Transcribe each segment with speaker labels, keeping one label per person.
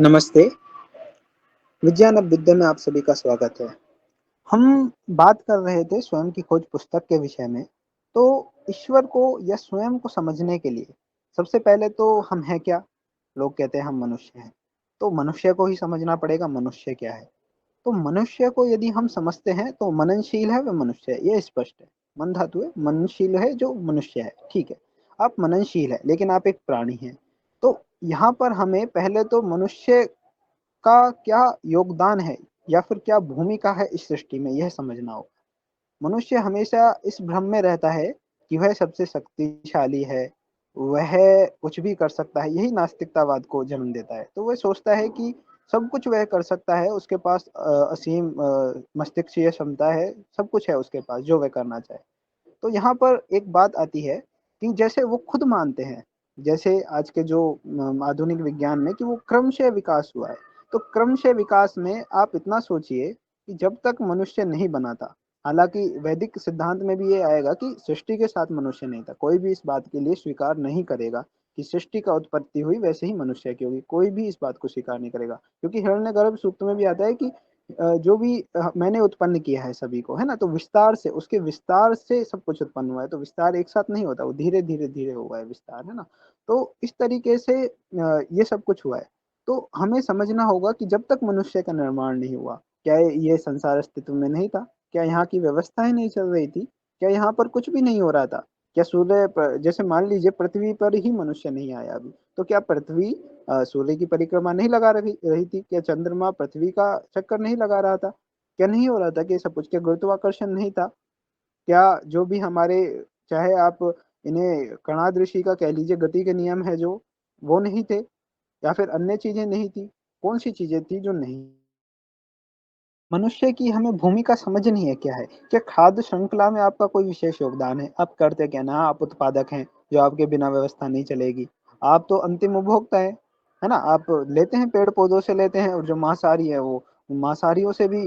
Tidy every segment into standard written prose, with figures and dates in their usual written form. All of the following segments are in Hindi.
Speaker 1: नमस्ते, विज्ञान अब विद्या में आप सभी का स्वागत है। हम बात कर रहे थे स्वयं की खोज पुस्तक के विषय में। तो ईश्वर को या स्वयं को समझने के लिए सबसे पहले तो हम हैं क्या? लोग कहते हैं हम मनुष्य हैं। तो मनुष्य को ही समझना पड़ेगा मनुष्य क्या है। तो मनुष्य को यदि हम समझते हैं तो मननशील है वह मनुष्य है, ये स्पष्ट है। मन धातु है, मननशील है जो मनुष्य है, ठीक है। आप मननशील है लेकिन आप एक प्राणी हैं। तो यहाँ पर हमें पहले तो मनुष्य का क्या योगदान है या फिर क्या भूमिका है इस सृष्टि में, यह समझना होगा। मनुष्य हमेशा इस भ्रम में रहता है कि वह सबसे शक्तिशाली है, वह कुछ भी कर सकता है। यही नास्तिकतावाद को जन्म देता है। तो वह सोचता है कि सब कुछ वह कर सकता है, उसके पास असीम मस्तिष्कीय क्षमता है, सब कुछ है उसके पास जो वह करना चाहे। तो यहाँ पर एक बात आती है कि जैसे वो खुद मानते हैं, जैसे आज के जो आधुनिक विज्ञान में, कि वो क्रमशः विकास हुआ है। तो क्रमशः विकास में आप इतना सोचिए कि जब तक मनुष्य नहीं बना था, हालांकि वैदिक सिद्धांत में भी ये आएगा कि सृष्टि के साथ मनुष्य नहीं था। कोई भी इस बात के लिए स्वीकार नहीं करेगा कि सृष्टि का उत्पत्ति हुई वैसे ही मनुष्य की होगी। कोई भी इस बात को स्वीकार नहीं करेगा, क्योंकि हिरण्यगर्भ सूक्त में भी आता है कि जो भी मैंने उत्पन्न किया है सभी को, है ना। तो विस्तार से, उसके विस्तार से सब कुछ उत्पन्न हुआ है। तो विस्तार एक साथ नहीं होता, वो धीरे धीरे धीरे हुआ है विस्तार, है ना। तो इस तरीके से ये सब कुछ हुआ है। तो हमें समझना होगा कि जब तक मनुष्य का निर्माण नहीं हुआ, क्या ये संसार अस्तित्व में नहीं था? क्या यहाँ की व्यवस्थाएं नहीं चल रही थी? क्या यहाँ पर कुछ भी नहीं हो रहा था? क्या सूर्य जैसे मान लीजिए पृथ्वी पर ही मनुष्य नहीं आया अभी, तो क्या पृथ्वी सूर्य की परिक्रमा नहीं लगा रही रही थी? क्या चंद्रमा पृथ्वी का चक्कर नहीं लगा रहा था? क्या नहीं हो रहा था कि सब कुछ? क्या गुरुत्वाकर्षण नहीं था? क्या जो भी हमारे, चाहे आप इन्हें कणाद ऋषि का कह लीजिए, गति के नियम है जो, वो नहीं थे? या फिर अन्य चीजें नहीं थी? कौन सी चीजें थी जो नहीं? मनुष्य की हमें भूमिका समझनी है क्या है। क्या खाद्य श्रृंखला में आपका कोई विशेष योगदान है? आप करते क्या ना? आप उत्पादक हैं, जो आपके बिना व्यवस्था नहीं चलेगी। आप तो अंतिम उपभोक्ता है ना। आप लेते हैं, पेड़ पौधों से लेते हैं, और जो मांसाहारी है वो मांसाहारियों से भी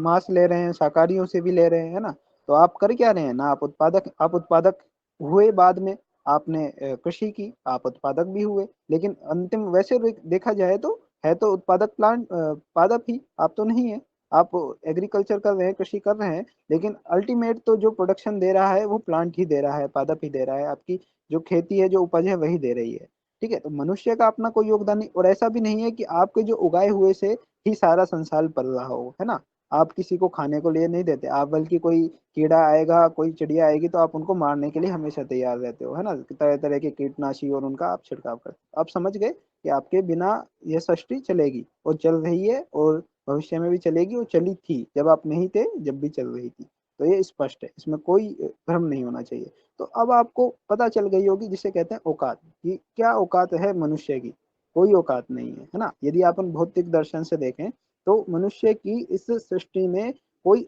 Speaker 1: मांस ले रहे हैं, शाकाहारियों से भी ले रहे हैं, है ना। तो आप कर क्या रहे हैं ना? आप उत्पादक हुए बाद में। आपने कृषि की, आप उत्पादक भी हुए, लेकिन अंतिम वैसे देखा जाए तो है तो उत्पादक प्लांट पादप ही, आप तो नहीं है। आप एग्रीकल्चर कर रहे हैं, कृषि कर रहे हैं, लेकिन अल्टीमेट तो जो प्रोडक्शन दे रहा है वो प्लांट ही दे रहा है, पादप ही दे रहा है। आपकी जो खेती है, जो उपज है, वही दे रही है। ठीक है। तो मनुष्य का अपना कोई योगदान नहीं। और ऐसा भी नहीं है कि आपके जो उगाए हुए से ही सारा संसार पल रहा हो, है ना। आप किसी को खाने को लिए नहीं देते आप, बल्कि कोई कीड़ा आएगा, कोई चिड़िया आएगी, तो आप उनको मारने के लिए हमेशा तैयार रहते हो, है ना। तरह तरह के कीटनाशी और उनका आप छिड़काव करते हो। आप समझ गए कि आपके बिना यह सृष्टि चलेगी, और चल रही है, और भविष्य में भी चलेगी, और चली थी जब आप नहीं थे, जब भी चल रही थी। तो ये स्पष्ट है, इसमें कोई भ्रम नहीं होना चाहिए। तो अब आपको पता चल गई होगी जिसे कहते हैं औकात, कि क्या औकात है मनुष्य की। कोई औकात नहीं है ना। यदि अपन भौतिक दर्शन से देखें तो मनुष्य की इस सृष्टि में कोई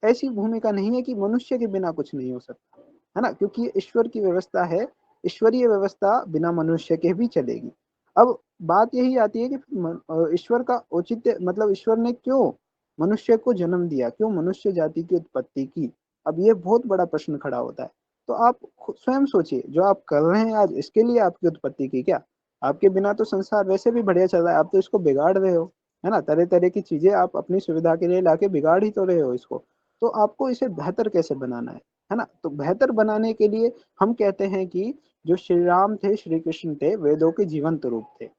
Speaker 1: ऐसी भूमिका नहीं है कि मनुष्य के बिना कुछ नहीं हो सकता, है ना। क्योंकि ये ईश्वर की व्यवस्था है। ईश्वरीय व्यवस्था बिना मनुष्य के भी चलेगी। अब बात यही आती है कि ईश्वर का औचित्य, मतलब ईश्वर ने क्यों मनुष्य को जन्म दिया, क्यों मनुष्य जाति की उत्पत्ति की। अब ये बहुत बड़ा प्रश्न खड़ा होता है। तो आप स्वयं सोचिए, जो आप कर रहे हैं आज, इसके लिए आपकी उत्पत्ति की क्या? आपके बिना तो संसार वैसे भी बढ़िया चल रहा है, आप तो इसको बिगाड़ रहे हो, है ना। तरह तरह की चीजें आप अपनी सुविधा के लिए लाके बिगाड़ ही तो रहे हो इसको। तो आपको इसे बेहतर कैसे बनाना है ना। तो बेहतर बनाने के लिए हम कहते हैं कि जो श्री राम थे, श्री कृष्ण थे, वेदों के जीवंत रूप थे।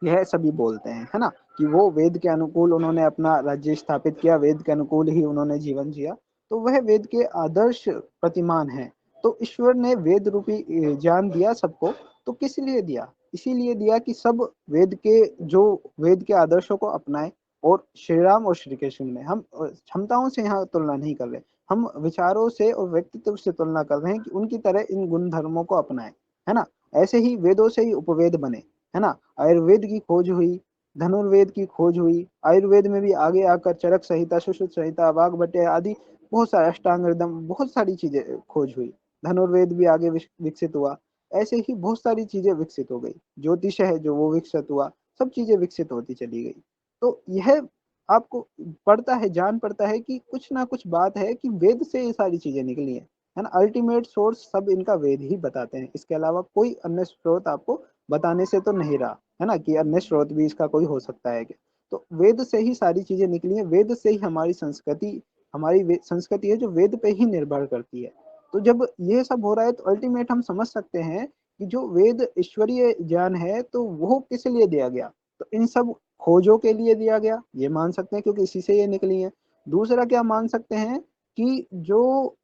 Speaker 1: यह सभी बोलते हैं, है ना, कि वो वेद के अनुकूल उन्होंने अपना राज्य स्थापित किया, वेद के अनुकूल ही उन्होंने जीवन जिया। तो वह वेद के आदर्श प्रतिमान है। तो ईश्वर ने वेद रूपी ज्ञान दिया सबको। तो किस लिए दिया? इसीलिए दिया कि सब वेद के, जो वेद के आदर्शों को अपनाए। और श्री राम और श्री कृष्ण में हम क्षमताओं से यहाँ तुलना नहीं कर रहे, हम विचारों से और व्यक्तित्व से तुलना कर रहे हैं कि उनकी तरह इन गुण धर्मों को अपनाएं, है ना। ऐसे ही वेदों से ही उपवेद बने, है ना। आयुर्वेद की खोज हुई, धनुर्वेद की खोज हुई, आयुर्वेद में भी आगे आकर चरक संहिता, सुश्रुत संहिता, वाग्भट्ट आदि बहुत सारे, अष्टांग हृदय, बहुत सारी चीजें खोज हुई। धनुर्वेद भी आगे विकसित हुआ। ऐसे ही बहुत सारी चीजें विकसित हो गई। ज्योतिष है जो, वो विकसित हुआ। सब चीजें विकसित होती चली गई। तो यह आपको पड़ता है, जान पड़ता है कि कुछ ना कुछ बात है कि वेद से ये सारी चीजें निकली है ना। अल्टीमेट सोर्स सब इनका वेद ही बताते हैं, इसके अलावा कोई अन्य स्रोत आपको बताने से तो नहीं रहा, है ना? कि अन्य स्रोत भी इसका कोई हो सकता है क्या? तो वेद से ही सारी चीज़ें निकली हैं, वेद से ही हमारी संस्कृति है जो वेद पे ही निर्भर करती है। तो जब ये सब हो रहा है तो अल्टीमेट हम समझ सकते हैं कि जो वेद ईश्वरीय ज्ञान है तो वो किस लिए दिया गया? तो इन सब खोजों के लिए दिया गया, ये मान सकते हैं क्योंकि इसी से ये निकली हैं। दूसरा क्या मान सकते हैं कि जो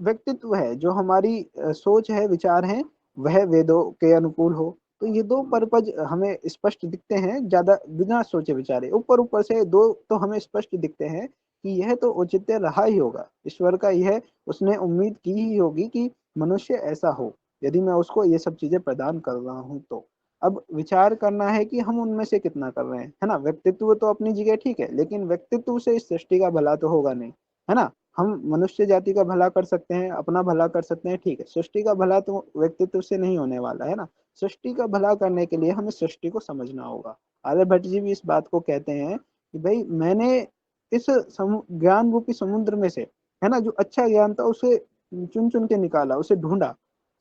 Speaker 1: व्यक्तित्व है, जो हमारी सोच है, विचार हैं, वह वेदों के अनुकूल हो। तो ये 2 पर्पज़ हमें स्पष्ट दिखते हैं, ज़्यादा बिना सोचे-विचारे। ऊपर-ऊपर से 2 तो हमें स्पष्ट दिखते हैं कि यह तो औचित्य रहा ही होगा। ईश्वर का यह उसने उम्मीद की ही होगी कि मनुष्य ऐसा हो, यदि मैं उसको ये सब चीज़ें प्रदान कर रहा हूँ तो। अब विचार करना है कि हम उनमें से कितना कर रहे हैं, है ना? व्यक्तित्व तो अपनी जगह ठीक है, लेकिन व्यक्तित्व से इस सृष्टि का भला तो होगा नहीं, है ना? हम मनुष्य जाति का भला कर सकते हैं, अपना भला कर सकते हैं, ठीक है। सृष्टि का भला तो व्यक्तित्व से नहीं होने वाला, है ना? सृष्टि का भला करने के लिए हमें सृष्टि को समझना होगा। आर्यभट्ट जी भी इस बात को कहते हैं कि भई मैंने इस ज्ञान रूपी समुद्र में से, है ना, जो अच्छा ज्ञान था उसे चुन-चुन के निकाला, उसे ढूँढा।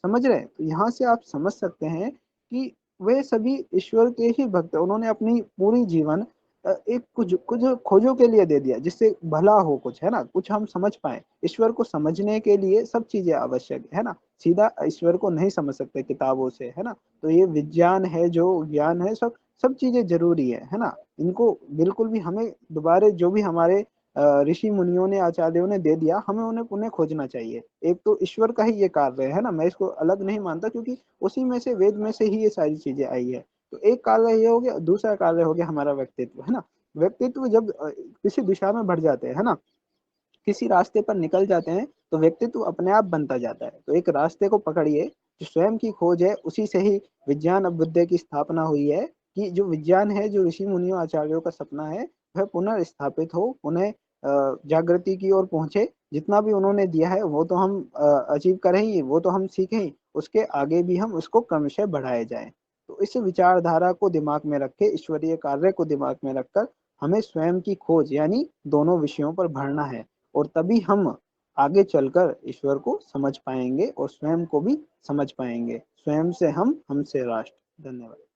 Speaker 1: समझ रहे हैं? तो यहाँ से आप समझ सकते हैं कि वे सभी ईश्वर के ही भक्त हैं। उन्होंने अपनी पूरी जीवन एक कुछ कुछ खोजों के लिए दे दिया, जिससे भला हो कुछ, है ना? कुछ हम समझ पाएँ। ईश्वर को समझने के लिए सब चीज़ें आवश्यक है ना? सीधा ईश्वर को नहीं समझ सकते किताबों से, है ना? तो ये विज्ञान है, जो ज्ञान है, सब सब चीज़ें ज़रूरी है ना? इनको बिल्कुल भी हमें दोबारा जो भी हमारे ऋषि-मुनियों ने, आचार्यों ने दे दिया, हमें उन्हें पुनः खोजना चाहिए। एक तो ईश्वर का ही ये कार्य है ना? मैं इसको अलग नहीं मानता क्योंकि उसी में से वेद में से ही ये सारी चीज़ें आई है। तो एक कार्य ये हो गया, दूसरा कार्य हो गया हमारा व्यक्तित्व, है ना? व्यक्तित्व जब किसी दिशा में बढ़ जाते हैं, है ना? किसी रास्ते पर निकल जाते हैं, तो व्यक्तित्व अपने आप बनता जाता है। तो एक रास्ते को पकड़िए, जो स्वयं की खोज है, उसी से ही विज्ञान अभ्युदय की स्थापना हुई है कि जो विज्ञान है, जो ऋषि-मुनियों, आचार्यों का सपना है, वह पुनर्स्थापित हो, उन्हें जागृति की ओर पहुँचे। जितना भी उन्होंने दिया है, वो तो हम अचीव करें ही, वो तो हम सीखें ही, उसके आगे भी हम उसको क्रमशः बढ़ाए जाएँ। तो इस विचारधारा को दिमाग में रख के, ईश्वरीय कार्य को दिमाग में रखकर, हमें स्वयं की खोज यानी दोनों विषयों पर बढ़ना है। और तभी हम आगे चलकर ईश्वर को समझ पाएँगे और स्वयं को भी समझ पाएँगे। स्वयं से हम, हमसे राष्ट्र। धन्यवाद।